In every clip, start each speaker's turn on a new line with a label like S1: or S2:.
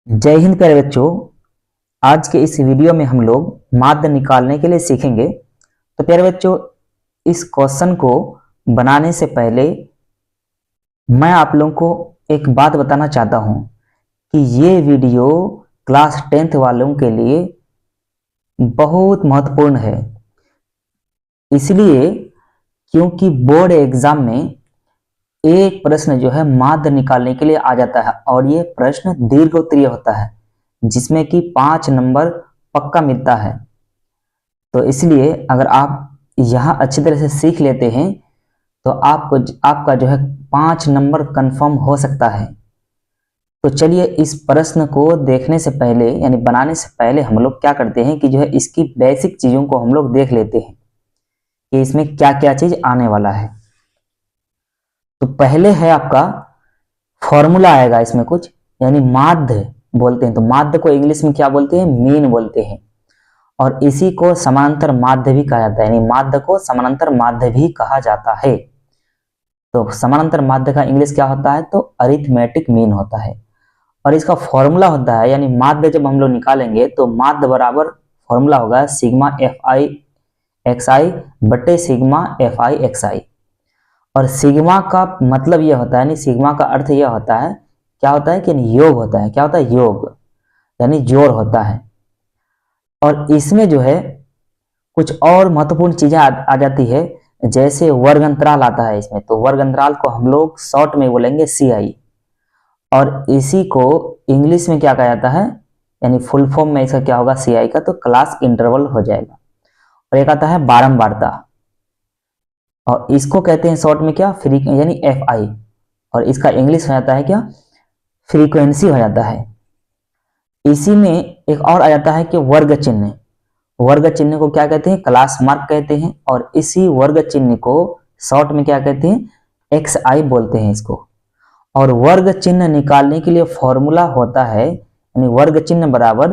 S1: जय हिंद प्यारे बच्चों। आज के इस वीडियो में हम लोग माध्य निकालने के लिए सीखेंगे। तो प्यारे बच्चों, इस क्वेश्चन को बनाने से पहले मैं आप लोगों को एक बात बताना चाहता हूं कि ये वीडियो क्लास 10th वालों के लिए बहुत महत्वपूर्ण है। इसलिए क्योंकि बोर्ड एग्जाम में एक प्रश्न जो है माध्य निकालने के लिए आ जाता है और ये प्रश्न दीर्घ उत्तरीय होता है जिसमें कि 5 नंबर पक्का मिलता है। तो इसलिए अगर आप यहाँ अच्छी तरह से सीख लेते हैं तो आपका जो है 5 नंबर कंफर्म हो सकता है। तो चलिए इस प्रश्न को देखने से पहले यानी बनाने से पहले हम लोग क्या करते हैं कि जो है इसकी बेसिक चीजों को हम लोग देख लेते हैं कि इसमें क्या क्या चीज आने वाला है। तो पहले है आपका फॉर्मूला आएगा इसमें कुछ, यानी माध्य बोलते हैं। तो माध्य को इंग्लिश में क्या बोलते हैं? मीन बोलते हैं। और इसी को समांतर माध्य भी कहा जाता है, यानी माध्य को समांतर माध्य भी कहा जाता है। तो समांतर माध्य का इंग्लिश क्या होता है? तो अरिथमेटिक मीन होता है। और इसका फॉर्मूला होता है, यानी माध्य जब हम लोग निकालेंगे तो माध्य बराबर फॉर्मूला होगा सिग्मा एफ आई एक्स आई बटे सिग्मा एफ आई एक्स आई। और सिग्मा का मतलब यह होता है, यानी सिग्मा का अर्थ यह होता है, क्या होता है कि योग होता है। क्या होता है? योग, यानी जोड़ होता है। और इसमें जो है कुछ और महत्वपूर्ण चीजें आ जाती है, जैसे वर्ग अंतराल आता है इसमें। तो वर्ग अंतराल को हम लोग शॉर्ट में बोलेंगे सी आई, और इसी को इंग्लिश में क्या कहा जाता है, यानी फुल फॉर्म में इसका क्या होगा सी आई का, तो क्लास इंटरवल हो जाएगा। और एक आता है बारंबारता, और इसको कहते हैं शॉर्ट में क्या, यानी एफ आई, और इसका इंग्लिश हो जाता है क्या, फ्रीक्वेंसी हो जाता है। इसी में एक और आ जाता है कि वर्ग चिन्ह। वर्ग चिन्ह को क्या कहते हैं? क्लास मार्क कहते हैं। और इसी वर्ग चिन्ह को शॉर्ट में क्या कहते हैं? एक्स आई बोलते हैं इसको। और वर्ग चिन्ह निकालने के लिए फॉर्मूला होता है, यानी वर्ग चिन्ह बराबर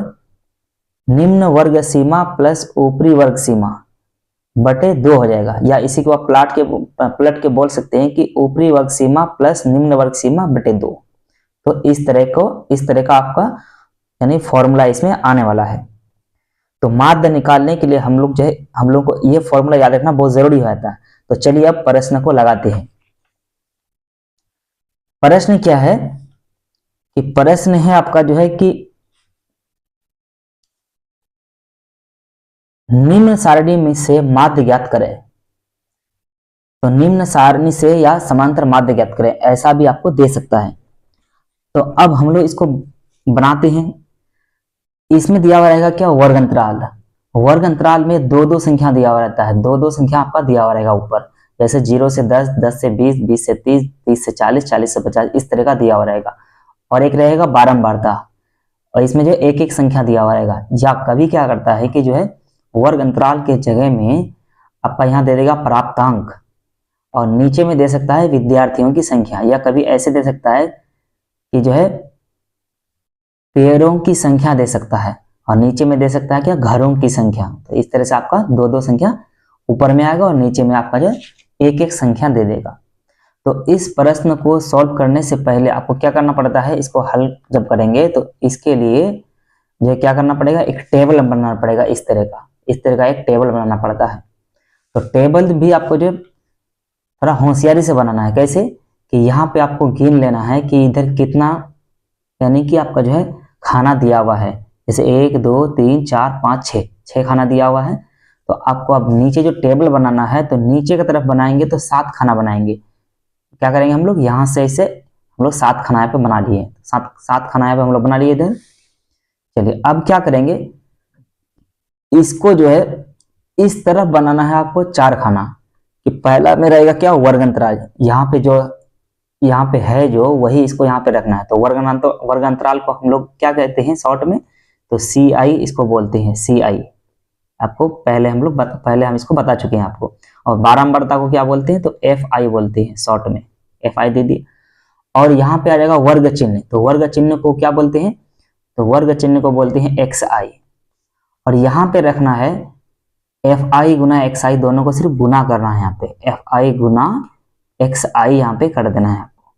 S1: निम्न वर्ग सीमा प्लस ऊपरी वर्ग सीमा बटे 2 हो जाएगा। या इसी को आप पलट के बोल सकते हैं कि ऊपरी वर्ग सीमा प्लस निम्न वर्ग सीमा बटे 2। तो इस तरह का आपका यानी फॉर्मूला इसमें आने वाला है। तो माध्य निकालने के लिए हम लोग को ये फॉर्मूला याद रखना बहुत जरूरी हो जाता है। तो चलिए अब प्रश्न को लगाते हैं। प्रश्न क्या है कि प्रश्न है आपका जो है कि निम्न सारणी में से माध्य ज्ञात करें। तो निम्न सारणी से या समांतर माध्य ज्ञात करें, ऐसा भी आपको दे सकता है। तो अब हम लोग इसको बनाते हैं। इसमें दिया हुआ रहेगा क्या, वर्ग अंतराल। वर्ग अंतराल में दो दो संख्या दिया हुआ रहता है, दो दो संख्या आपका दिया हुआ रहेगा ऊपर, जैसे 0 से 10, 10 से 20, 20 से 30, 30 से 40, 40 से 50, इस तरह का दिया हुआ रहेगा। और एक रहेगा बारंबारता, और इसमें जो एक एक संख्या दिया हुआ रहेगा। या कभी क्या करता है कि जो है वर्ग अंतराल के जगह में आपका यहाँ दे देगा प्राप्तांक, और नीचे में दे सकता है विद्यार्थियों की संख्या, या कभी ऐसे दे सकता है कि जो है पेड़ों की संख्या दे सकता है, और नीचे में दे सकता है क्या, घरों की संख्या। तो इस तरह से आपका दो दो संख्या ऊपर में आएगा और नीचे में आपका जो एक एक संख्या दे देगा। तो इस प्रश्न को सॉल्व करने से पहले आपको क्या करना पड़ता है, इसको हल जब करेंगे तो इसके लिए जो क्या करना पड़ेगा, एक टेबल बनाना पड़ेगा। इस तरह का एक टेबल बनाना पड़ता है। तो टेबल भी आपको जो थोड़ा होशियारी से बनाना है। कैसे कि यहाँ पे आपको गिन लेना है कि इधर कितना, यानी कि आपका जो है खाना दिया हुआ है, जैसे 1 2 3 4 5 6 खाना दिया हुआ है। तो आपको अब नीचे जो टेबल बनाना है, तो नीचे की तरफ बनाएंगे तो 7 खाना बनाएंगे। क्या करेंगे हम लोग, यहाँ से इसे हम लोग 7 खाना यहाँ पे बना लिए, 7 खाना यहाँ पे हम लोग बना लिए इधर। चलिए अब क्या करेंगे, इसको जो है इस तरफ बनाना है आपको 4 खाना। कि पहला में रहेगा क्या, वर्ग अंतराल। यहाँ पे है जो वही इसको यहाँ पे रखना है। तो वर्ग अंतराल को हम लोग क्या कहते हैं शॉर्ट में, तो सी आई इसको बोलते हैं, सी आई। आपको पहले हम इसको बता चुके हैं आपको। और बारंबारता को क्या बोलते हैं, तो एफ आई बोलते हैं शॉर्ट में, एफ आई दे दिए। और यहाँ पे आ जाएगा वर्ग चिन्ह। तो वर्ग चिन्ह को क्या बोलते हैं, तो वर्ग चिन्ह को बोलते हैं एक्स आई। और यहाँ पे रखना है एफ आई गुना एक्स आई, दोनों को सिर्फ गुना करना है। यहाँ पे एफ आई गुना एक्स आई यहाँ पे कर देना है आपको।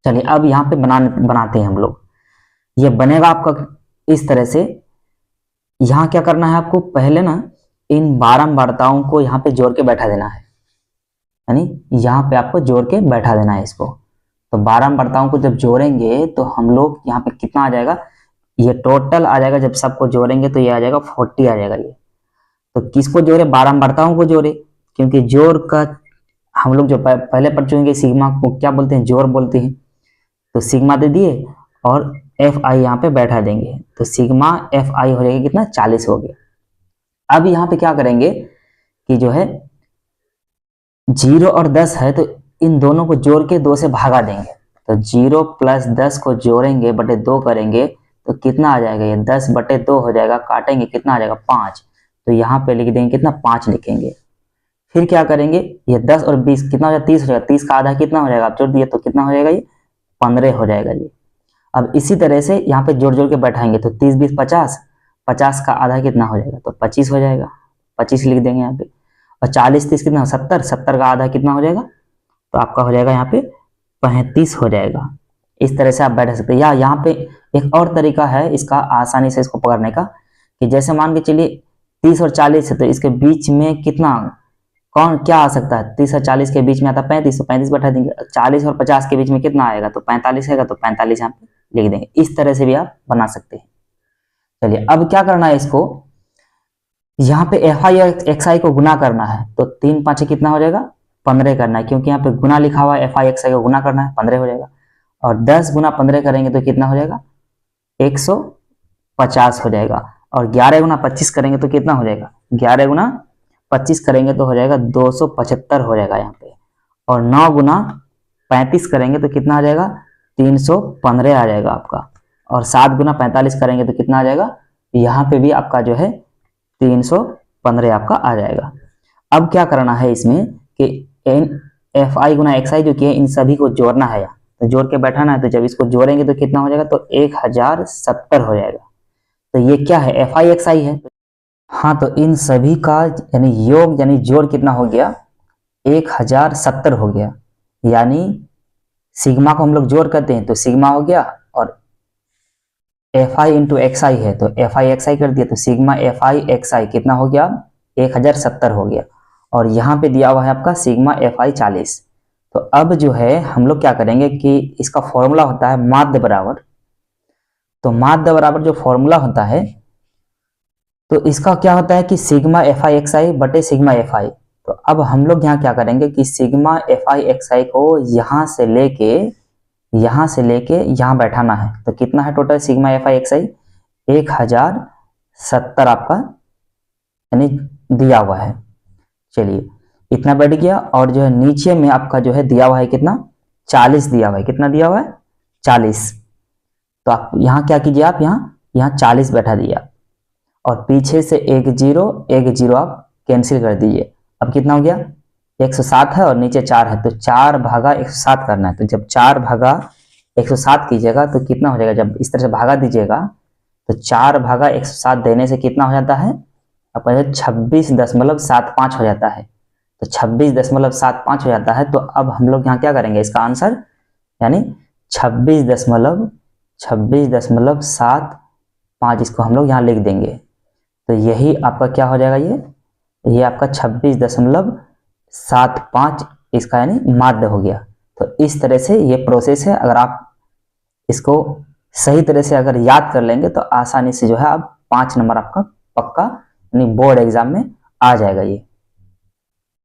S1: चलिए अब यहाँ पे बनाते हैं हम लोग। ये बनेगा आपका इस तरह से। यहाँ क्या करना है आपको, पहले ना इन बारंबारताओं को यहाँ पे जोड़ के बैठा देना है, यानी यहाँ पे आपको जोड़ के बैठा देना है इसको। तो बारंबारताओं को जब जोड़ेंगे तो हम लोग यहाँ पे कितना आ जाएगा, ये टोटल आ जाएगा, जब सबको जोड़ेंगे तो ये आ जाएगा 40 आ जाएगा ये। तो किसको जोड़े, बारंबारताओं को जोड़े, क्योंकि जोड़ का हम लोग जो पहले पढ़ चुके हैं सिग्मा को क्या बोलते हैं, जोड़ बोलते हैं। तो सिग्मा दे दिए और एफ आई यहाँ पे बैठा देंगे, तो सिग्मा एफ आई हो जाएगा कितना, 40 हो गया। अब यहाँ पे क्या करेंगे कि जो है 0 और 10 है, तो इन दोनों को जोड़ के 2 से भागा देंगे। तो 0 + 10 को जोड़ेंगे बटे 2 करेंगे तो कितना आ जाएगा, ये 10 बटे 2 हो जाएगा, काटेंगे कितना आ जाएगा 5। तो यहाँ पे लिख देंगे कितना, 5 लिखेंगे। फिर क्या करेंगे, ये 10 और 20 कितना हो जाएगा, 30 हो जाएगा। 30 का आधा कितना हो जाएगा, आप जोड़ दिए तो कितना हो जाएगा, ये 15 हो जाएगा ये। अब इसी तरह से यहाँ पे जोड़ जोड़ के बैठाएंगे, तो 30 20 50, 50 का आधा कितना हो जाएगा, तो 25 हो जाएगा, 25 लिख देंगे यहाँ पे। और 40 30 कितना, 70, 70 का आधा कितना हो जाएगा, तो आपका हो जाएगा यहाँ पे 35 हो जाएगा। इस तरह से आप बैठ सकते हैं। या यहाँ पे एक और तरीका है इसका आसानी से इसको पकड़ने का, कि जैसे मान के चलिए 30 और 40 है, तो इसके बीच में कितना, कौन क्या आ सकता है, 30 और 40 के बीच में आता है 35, तो 35 बैठा देंगे। 40 और 50 के बीच में कितना आएगा, तो 45 आएगा, तो 45 यहाँ पे लिख देंगे। इस तरह से भी आप बना सकते हैं। चलिए अब क्या करना है, इसको यहाँ पे एफ आई एक्स आई को गुना करना है, तो 3 5 कितना हो जाएगा, 15 करना है, क्योंकि यहाँ पे गुना लिखा हुआ है, एफ आई एक्स आई को गुना करना है, 15 हो जाएगा। और 10 गुना 15 करेंगे तो कितना हो जाएगा, 150 हो जाएगा। और 11 गुना 25 करेंगे तो कितना हो जाएगा, 11 गुना 25 करेंगे तो हो जाएगा 275 हो जाएगा यहाँ पे। और 9 गुना 35 करेंगे तो कितना आ जाएगा, 315 आ जाएगा आपका। और 7 गुना 45 करेंगे तो कितना आ जाएगा, यहाँ पे भी आपका जो है 315 आपका आ जाएगा। अब क्या करना है इसमें कि एन एफ आई गुना एक्स आई जो कि है, इन सभी को जोड़ना है, तो जोड़ के बैठाना है। तो जब इसको जोड़ेंगे तो कितना हो जाएगा, तो 1070 हो जाएगा। तो ये क्या है, एफ आई एक्स आई है। हाँ, तो इन सभी का यानी योग यानी जोड़ कितना हो गया, 1070 हो गया। यानी सिग्मा को हम लोग जोड़ करते हैं तो सिग्मा हो गया, और एफ आई इंटू एक्स आई है तो एफ आई एक्स आई कर दिया, तो सिग्मा एफ आई एक्स आई कितना हो गया, 1070 हो गया। और यहाँ पे दिया हुआ है आपका सिग्मा एफ आई 40। तो अब जो है हम लोग क्या करेंगे कि इसका फॉर्मूला होता है माध्य बराबर। तो माध्य बराबर जो फॉर्मूला होता है, तो इसका क्या होता है कि सिग्मा एफ आई एक्स आई बटे सिग्मा एफ आई। तो अब हम लोग यहाँ क्या करेंगे कि सिग्मा एफ आई एक्स आई को यहाँ से लेके यहाँ बैठाना है। तो कितना है total sigma F I X I, 1070 आपका यानी दिया हुआ है। चलिए इतना बैठ गया। और जो है नीचे में आपका जो है दिया हुआ है कितना, 40 दिया हुआ है। कितना दिया हुआ है, 40। तो आप यहाँ क्या कीजिए, आप यहाँ 40 बैठा दिया, और पीछे से एक जीरो आप कैंसिल कर दीजिए। अब कितना हो गया, 107 है और नीचे 4 है, तो 4 भागा 107 करना है। तो जब 4 भागा 107 कीजिएगा तो कितना हो जाएगा, जब इस तरह से भागा दीजिएगा तो 4 भागा 107 देने से कितना हो जाता है आपका, 26.75 हो जाता है। तो 26.75 हो जाता है। तो अब हम लोग यहाँ क्या करेंगे, इसका आंसर यानी 26.75 इसको हम लोग यहाँ लिख देंगे। तो यही आपका क्या हो जाएगा, ये आपका 26.75 इसका यानी माध्य हो गया। तो इस तरह से ये प्रोसेस है। अगर आप इसको सही तरह से अगर याद कर लेंगे तो आसानी से जो है आप 5 नंबर आपका पक्का यानी बोर्ड एग्जाम में आ जाएगा ये।